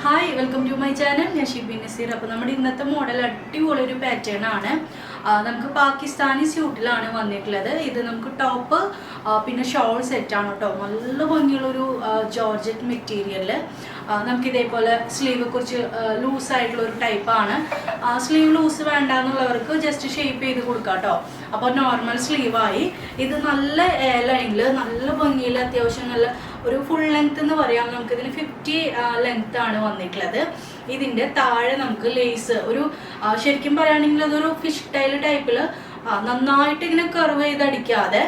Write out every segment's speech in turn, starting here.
Hi welcome to my channel. ഞാൻ ഷിബി നസീർ. അപ്പോൾ നമ്മുടെ ഇന്നത്തെ മോഡൽ അടിപൊളിയൊരു പാറ്റേൺ ആണ്. നമുക്ക് പാകിസ്ഥാനി സ്യൂട്ടിലാണ് വന്നിട്ടുള്ളത്. ഇത് നമുക്ക് ടോപ്പ് പിന്നെ ഷോൾ സെറ്റാണ് കേട്ടോ. നല്ല ഭംഗിയുള്ളൊരു ജോർജറ്റ് മെറ്റീരിയലിൽ നമുക്ക് ഇതേപോലെ സ്ലീവ് കുറച്ച് ലൂസായിട്ടുള്ളൊരു ടൈപ്പാണ്. സ്ലീവ് ലൂസ് വേണ്ട എന്നുള്ളവർക്ക് ജസ്റ്റ് ഷേപ്പ് ചെയ്ത് കൊടുക്കാം കേട്ടോ. അപ്പോൾ നോർമൽ സ്ലീവായി. ഇത് നല്ല ലൈനിൽ നല്ല ഭംഗിയിൽ അത്യാവശ്യം നല്ല ഒരു ഫുൾ ലെങ്ത് എന്ന് പറയാം. നമുക്കിതിൽ 50 ലെങ്ത് ആണ് വന്നിട്ടുള്ളത്. ഇതിൻ്റെ താഴെ നമുക്ക് ലേസ് ഒരു ശരിക്കും പറയുകയാണെങ്കിൽ അതൊരു ഫിഷ് ടൈൽ ടൈപ്പിൽ നന്നായിട്ട് ഇങ്ങനെ കർവ് ചെയ്തടിക്കാതെ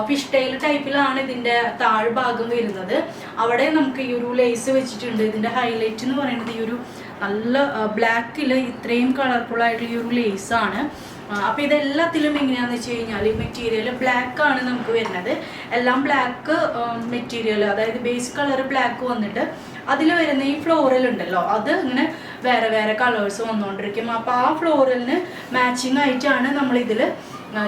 ഫിഷ് ടൈൽ ടൈപ്പിലാണ് ഇതിൻ്റെ താഴ്ഭാഗം വരുന്നത്. അവിടെ നമുക്ക് ഈ ഒരു ലേസ് വെച്ചിട്ടുണ്ട്. ഇതിൻ്റെ ഹൈലൈറ്റ് എന്ന് പറയുന്നത് ഈ ഒരു നല്ല ബ്ലാക്കിൽ ഇത്രയും കളർഫുൾ ആയിട്ടുള്ള ഈ ഒരു ലേസാണ്. അപ്പോൾ ഇതെല്ലാത്തിലും എങ്ങനെയാണെന്ന് വെച്ച് കഴിഞ്ഞാൽ ഈ മെറ്റീരിയൽ ബ്ലാക്ക് ആണ് നമുക്ക് വരുന്നത്. എല്ലാം ബ്ലാക്ക് മെറ്റീരിയൽ, അതായത് ബേസ് കളർ ബ്ലാക്ക് വന്നിട്ട് അതിൽ വരുന്ന ഈ ഫ്ലോറൽ ഉണ്ടല്ലോ അത് ഇങ്ങനെ വേറെ വേറെ കളേഴ്സ് വന്നുകൊണ്ടിരിക്കും. അപ്പോൾ ആ ഫ്ലോറലിന് മാച്ചിങ് ആയിട്ടാണ് നമ്മളിതിൽ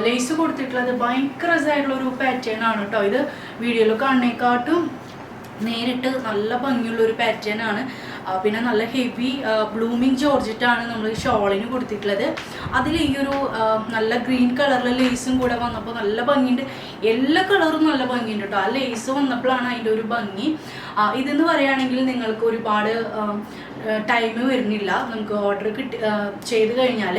ലേസ് കൊടുത്തിട്ടുള്ളത്. ഭയങ്കര രസമായിട്ടുള്ളൊരു പാറ്റേൺ ആണ് കേട്ടോ. ഇത് വീഡിയോയിൽ കാണുന്നേക്കാട്ടും നേരിട്ട് നല്ല ഭംഗിയുള്ളൊരു പാറ്റേൺ ആണ്. പിന്നെ നല്ല ഹെവി ബ്ലൂമിങ് ജോർജറ്റാണ് നമ്മൾ ഷോളിന് കൊടുത്തിട്ടുള്ളത്. അതിൽ ഈ ഒരു നല്ല ഗ്രീൻ കളറിലെ ലേസും കൂടെ വന്നപ്പോൾ നല്ല ഭംഗിയുണ്ട്. എല്ലാ കളറും നല്ല ഭംഗിയുണ്ട് കേട്ടോ. ആ ലേസ് വന്നപ്പോഴാണ് അതിൻ്റെ ഒരു ഭംഗി. ഇതെന്ന് പറയുകയാണെങ്കിൽ നിങ്ങൾക്ക് ഒരുപാട് ടൈം വരുന്നില്ല. നമുക്ക് ഓർഡർ ചെയ്ത് കഴിഞ്ഞാൽ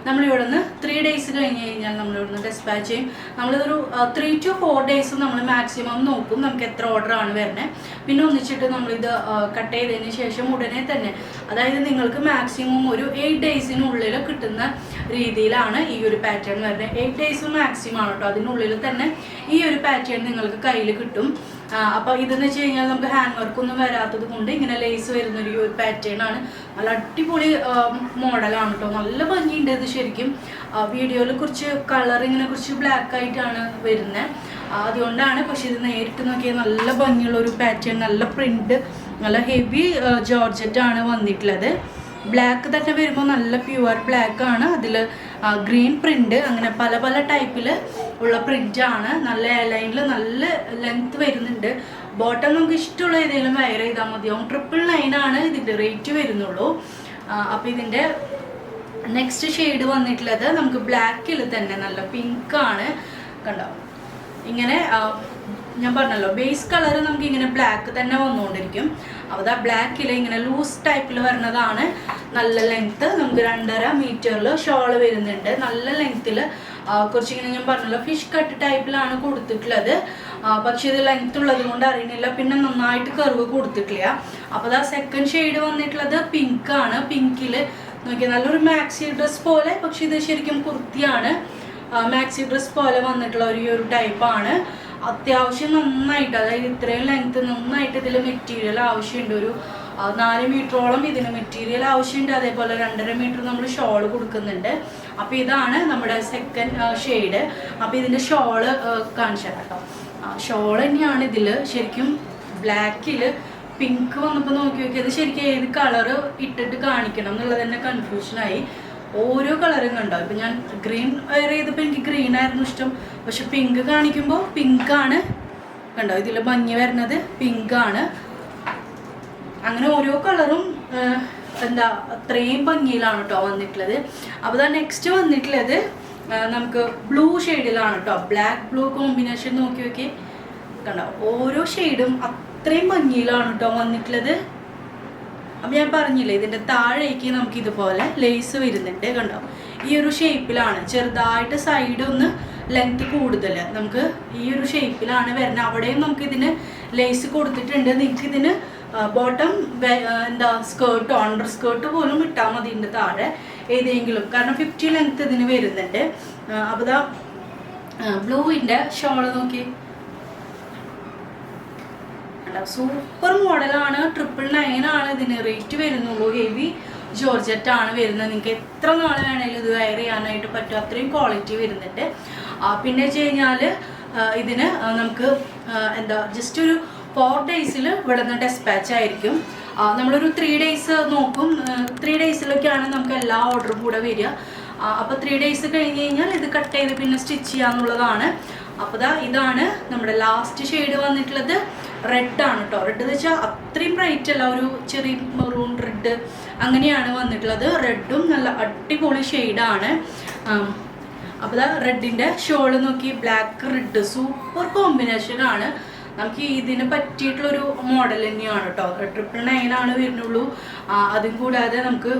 നമ്മളിവിടെ നിന്ന് 3 days കഴിഞ്ഞ് കഴിഞ്ഞാൽ നമ്മളിവിടെ നിന്ന് ഡെസ്പാച്ച് ചെയ്യും. നമ്മളിതൊരു 3 to 4 days നമ്മൾ മാക്സിമം നോക്കും നമുക്ക് എത്ര ഓർഡർ ആണ് വരുന്നത്. പിന്നെ ഒന്നിച്ചിട്ട് നമ്മളിത് കട്ട് ചെയ്തതിന് ശേഷം ഉടനെ തന്നെ, അതായത് നിങ്ങൾക്ക് മാക്സിമം ഒരു 8 daysനുള്ളിൽ കിട്ടുന്ന രീതിയിലാണ് ഈ ഒരു പാറ്റേൺ വരുന്നത്. 8 days മാക്സിമം ആണ് കേട്ടോ. അതിനുള്ളിൽ തന്നെ ഈ ഒരു പാറ്റേൺ നിങ്ങൾക്ക് കയ്യിൽ കിട്ടും. അപ്പോൾ ഇതെന്ന് വെച്ച് കഴിഞ്ഞാൽ നമുക്ക് ഹാൻഡ് വർക്കൊന്നും വരാത്തത് കൊണ്ട് ഇങ്ങനെ ലേസ് വരുന്നൊരു ഒരു പാറ്റേൺ ആണ്. നല്ല അടിപൊളി മോഡലാണ് കേട്ടോ. നല്ല ഭംഗിയുണ്ട് ഇത് ശരിക്കും. വീഡിയോയിൽ കുറച്ച് കളറിങ്ങനെ കുറച്ച് ബ്ലാക്ക് ആയിട്ടാണ് വരുന്നത്, അതുകൊണ്ടാണ്. പക്ഷെ ഇത് നേരിട്ട് നോക്കിയാൽ നല്ല ഭംഗിയുള്ള ഒരു പാറ്റേൺ, നല്ല പ്രിന്റ്, നല്ല ഹെവി ജോർജറ്റാണ് വന്നിട്ടുള്ളത്. ബ്ലാക്ക് തന്നെ വരുമ്പോൾ നല്ല പ്യുവർ ബ്ലാക്ക് ആണ്. അതിൽ ഗ്രീൻ പ്രിന്റ്, അങ്ങനെ പല പല ടൈപ്പിൽ ഉള്ള പ്രിന്റാണ്. നല്ല ലൈനിൽ നല്ല ലെങ്ത് വരുന്നുണ്ട്. ബോട്ടം നമുക്ക് ഇഷ്ടമുള്ള ഏതെങ്കിലും വയർ ചെയ്താൽ മതിയാവും. 999 ആണ് ഇതിൻ്റെ റേറ്റ് വരുന്നുള്ളൂ. അപ്പോൾ ഇതിൻ്റെ നെക്സ്റ്റ് ഷെയ്ഡ് വന്നിട്ടുള്ളത് നമുക്ക് ബ്ലാക്കിൽ തന്നെ നല്ല പിങ്ക് ആണ്. കണ്ടോ, ഇങ്ങനെ ഞാൻ പറഞ്ഞല്ലോ ബേസ് കളർ നമുക്ക് ഇങ്ങനെ ബ്ലാക്ക് തന്നെ വന്നുകൊണ്ടിരിക്കും. അപ്പോൾ ആ ബ്ലാക്കിൽ ഇങ്ങനെ ലൂസ് ടൈപ്പിൽ വരുന്നതാണ്. നല്ല ലെങ്ത്ത്, നമുക്ക് 2.5 മീറ്ററിൽ ഷോള് വരുന്നുണ്ട്. നല്ല ലെങ്ത്തിൽ കുറച്ചിങ്ങനെ ഞാൻ പറഞ്ഞല്ലോ ഫിഷ് കട്ട് ടൈപ്പിലാണ് കൊടുത്തിട്ടുള്ളത്. പക്ഷെ ഇത് ലെങ്ത് ഉള്ളത് കൊണ്ട് അറിയണില്ല. പിന്നെ നന്നായിട്ട് കർവ് കൊടുത്തിട്ടില്ല. അപ്പോൾ ആ സെക്കൻഡ് ഷെയ്ഡ് വന്നിട്ടുള്ളത് പിങ്ക് ആണ്. പിങ്കിൽ നോക്കിയാൽ നല്ലൊരു മാക്സി ഡ്രസ് പോലെ, പക്ഷെ ഇത് ശരിക്കും കുർത്തിയാണ്. മാക്സി ഡ്രസ് പോലെ വന്നിട്ടുള്ള ഒരു ടൈപ്പാണ്. അത്യാവശ്യം നന്നായിട്ട്, അതായത് ഇത്രയും ലെങ്ത്ത് നന്നായിട്ട് ഇതിൽ മെറ്റീരിയൽ ആവശ്യമുണ്ട്. ഒരു 4 മീറ്ററോളം ഇതിന് മെറ്റീരിയൽ ആവശ്യമുണ്ട്. അതേപോലെ 2.5 മീറ്റർ നമ്മൾ ഷോള് കൊടുക്കുന്നുണ്ട്. അപ്പോൾ ഇതാണ് നമ്മുടെ സെക്കൻഡ് ഷെയ്ഡ്. അപ്പോൾ ഇതിൻ്റെ ഷോള് കാണിച്ചു തരാം കേട്ടോ. ഷോൾ തന്നെയാണ് ഇതിൽ ശരിക്കും ബ്ലാക്കിൽ പിങ്ക് വന്നപ്പോൾ നോക്കി അത് ശരിക്കും ഏത് കളറ് ഇട്ടിട്ട് കാണിക്കണം എന്നുള്ളത് തന്നെ കൺഫ്യൂഷനായി. ഓരോ കളറും കണ്ടോ. ഇപ്പം ഞാൻ ഗ്രീൻ വെയർ ചെയ്തപ്പോൾ എനിക്ക് ഗ്രീൻ ആയിരുന്നു ഇഷ്ടം, പക്ഷെ പിങ്ക് കാണിക്കുമ്പോൾ പിങ്കാണ്. കണ്ടോ, ഇതിൽ ഭംഗി വരുന്നത് പിങ്കാണ്. അങ്ങനെ ഓരോ കളറും അത്രയും ഭംഗിയിലാണ് കേട്ടോ വന്നിട്ടുള്ളത്. അപ്പോൾ ഇതാ നെക്സ്റ്റ് വന്നിട്ടുള്ളത് നമുക്ക് ബ്ലൂ ഷെയ്ഡിലാണ് കേട്ടോ. ബ്ലാക്ക് ബ്ലൂ കോമ്പിനേഷൻ നോക്കി കണ്ടോ. ഓരോ ഷെയ്ഡും അത്രയും ഭംഗിയിലാണ് കേട്ടോ വന്നിട്ടുള്ളത്. അപ്പം ഞാൻ പറഞ്ഞില്ലേ ഇതിൻ്റെ താഴേക്ക് നമുക്ക് ഇതുപോലെ ലേസ് വരുന്നുണ്ട്. കണ്ടോ, ഈ ഒരു ഷേപ്പിലാണ്. ചെറുതായിട്ട് സൈഡ് ഒന്ന് ലെങ്ത് കൂടുതൽ നമുക്ക് ഈ ഒരു ഷേപ്പിലാണ് വരുന്നത്. അവിടെയും നമുക്ക് ഇതിന് ലേസ് കൊടുത്തിട്ടുണ്ട്. നിങ്ങൾക്ക് ഇതിന് ബോട്ടം സ്കേർട്ടോ അണ്ടർ സ്കേർട്ട് പോലും ഇട്ടാൽ മതി ഇതിൻ്റെ താഴെ ഏതെങ്കിലും, കാരണം 50 ലെങ്ത് ഇതിന് വരുന്നുണ്ട്. അപ്പോൾ ഇതാ ബ്ലൂവിൻ്റെ ഷോള് നോക്കി, സൂപ്പർ മോഡലാണ്. 999 ആണ് ഇതിന് റേറ്റ് വരുന്നുള്ളൂ. ഹെവി ജോർജറ്റ് ആണ് വരുന്നത്. നിങ്ങൾക്ക് എത്ര നാൾ വേണമെങ്കിലും ഇത് വെയർ ചെയ്യാനായിട്ട് പറ്റും. അത്രയും ക്വാളിറ്റി വരുന്നുണ്ട്. പിന്നെ വെച്ച് കഴിഞ്ഞാൽ ഇതിന് നമുക്ക് ജസ്റ്റ് ഒരു 4 daysൽ ഇവിടെ നിന്ന് ഡെസ്പാച്ച് ആയിരിക്കും. നമ്മളൊരു 3 days നോക്കും. 3 daysലൊക്കെയാണ് നമുക്ക് എല്ലാ ഓർഡറും കൂടെ വരിക. അപ്പോൾ 3 days കഴിഞ്ഞ് കഴിഞ്ഞാൽ ഇത് കട്ട് ചെയ്ത് പിന്നെ സ്റ്റിച്ച് ചെയ്യാന്നുള്ളതാണ്. അപ്പോൾ ഇതാണ് നമ്മുടെ ലാസ്റ്റ് ഷെയ്ഡ് വന്നിട്ടുള്ളത്. റെഡാണ് കേട്ടോ. റെഡ് എന്ന് വെച്ചാൽ അത്രയും ബ്രൈറ്റ് അല്ല, ഒരു ചെറിയ മെറൂൺ റെഡ് അങ്ങനെയാണ് വന്നിട്ടുള്ളത്. റെഡും നല്ല അടിപൊളി ഷെയ്ഡാണ്. അപ്പോൾ റെഡിൻ്റെ ഷോള് നോക്കി, ബ്ലാക്ക് റെഡ് സൂപ്പർ കോമ്പിനേഷനാണ്. നമുക്ക് ഇതിന് പറ്റിയിട്ടുള്ളൊരു മോഡൽ തന്നെയാണ് കേട്ടോ. 999 വരുന്നുള്ളൂ. അതും കൂടാതെ നമുക്ക്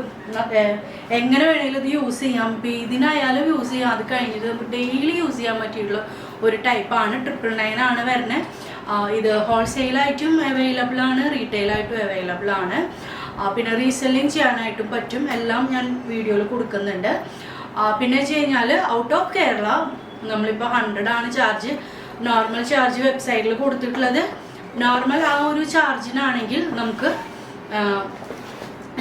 എങ്ങനെ വേണമെങ്കിലും ഇത് യൂസ് ചെയ്യാം. ഇപ്പോൾ ഇതിനായാലും യൂസ് ചെയ്യാം. അത് കഴിഞ്ഞിട്ട് നമുക്ക് ഡെയിലി യൂസ് ചെയ്യാൻ പറ്റിയിട്ടുള്ള ഒരു ടൈപ്പാണ്. 999 വരുന്നത്. ഇത് ഹോൾസെയിലായിട്ടും അവൈലബിൾ ആണ്, റീറ്റെയിലായിട്ടും അവൈലബിൾ ആണ്. പിന്നെ റീസെല്ലിങ് ചെയ്യാനായിട്ടും പറ്റും. എല്ലാം ഞാൻ വീഡിയോയിൽ കൊടുക്കുന്നുണ്ട്. പിന്നെ വെച്ച് കഴിഞ്ഞാൽ ഔട്ട് ഓഫ് കേരള നമ്മളിപ്പോൾ 100 ആണ് ചാർജ്. നോർമൽ ചാർജ് വെബ്സൈറ്റിൽ കൊടുത്തിട്ടുള്ളത്. നോർമൽ ആ ഒരു ചാർജിനാണെങ്കിൽ നമുക്ക്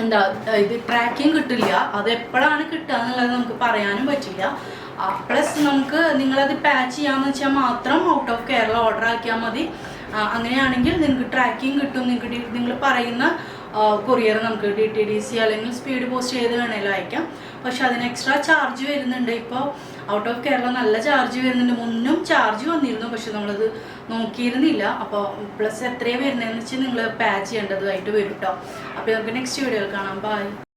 എന്താ ഇത് ട്രാക്കിങ് കിട്ടില്ല. അത് എപ്പോഴാണ് കിട്ടുക എന്നുള്ളത് നമുക്ക് പറയാനും പറ്റില്ല. പ്ലസ് നമുക്ക് നിങ്ങളത് പാച്ച് ചെയ്യാമെന്ന് വെച്ചാൽ മാത്രം ഔട്ട് ഓഫ് കേരള ഓർഡർ ആക്കിയാൽ മതി. അങ്ങനെയാണെങ്കിൽ നിങ്ങൾക്ക് ട്രാക്കിങ് കിട്ടും. നിങ്ങൾ പറയുന്ന കൊറിയർ നമുക്ക് DTDC അല്ലെങ്കിൽ സ്പീഡ് പോസ്റ്റ് ചെയ്ത് വേണമെങ്കിലും അയക്കാം. പക്ഷെ അതിന് എക്സ്ട്രാ ചാർജ് വരുന്നുണ്ട്. ഇപ്പോൾ ഔട്ട് ഓഫ് കേരള നല്ല ചാർജ് വരുന്നുണ്ട്. മുന്നും ചാർജ് വന്നിരുന്നു, പക്ഷെ നമ്മളത് നോക്കിയിരുന്നില്ല. അപ്പോൾ പ്ലസ് എത്രയാണ് വരുന്നതെന്ന് വെച്ചാൽ നിങ്ങൾ പാച്ച് ചെയ്യേണ്ടതായിട്ട് വരും കേട്ടോ. അപ്പോൾ നമുക്ക് നെക്സ്റ്റ് വീഡിയോയിൽ കാണാം. ബൈ.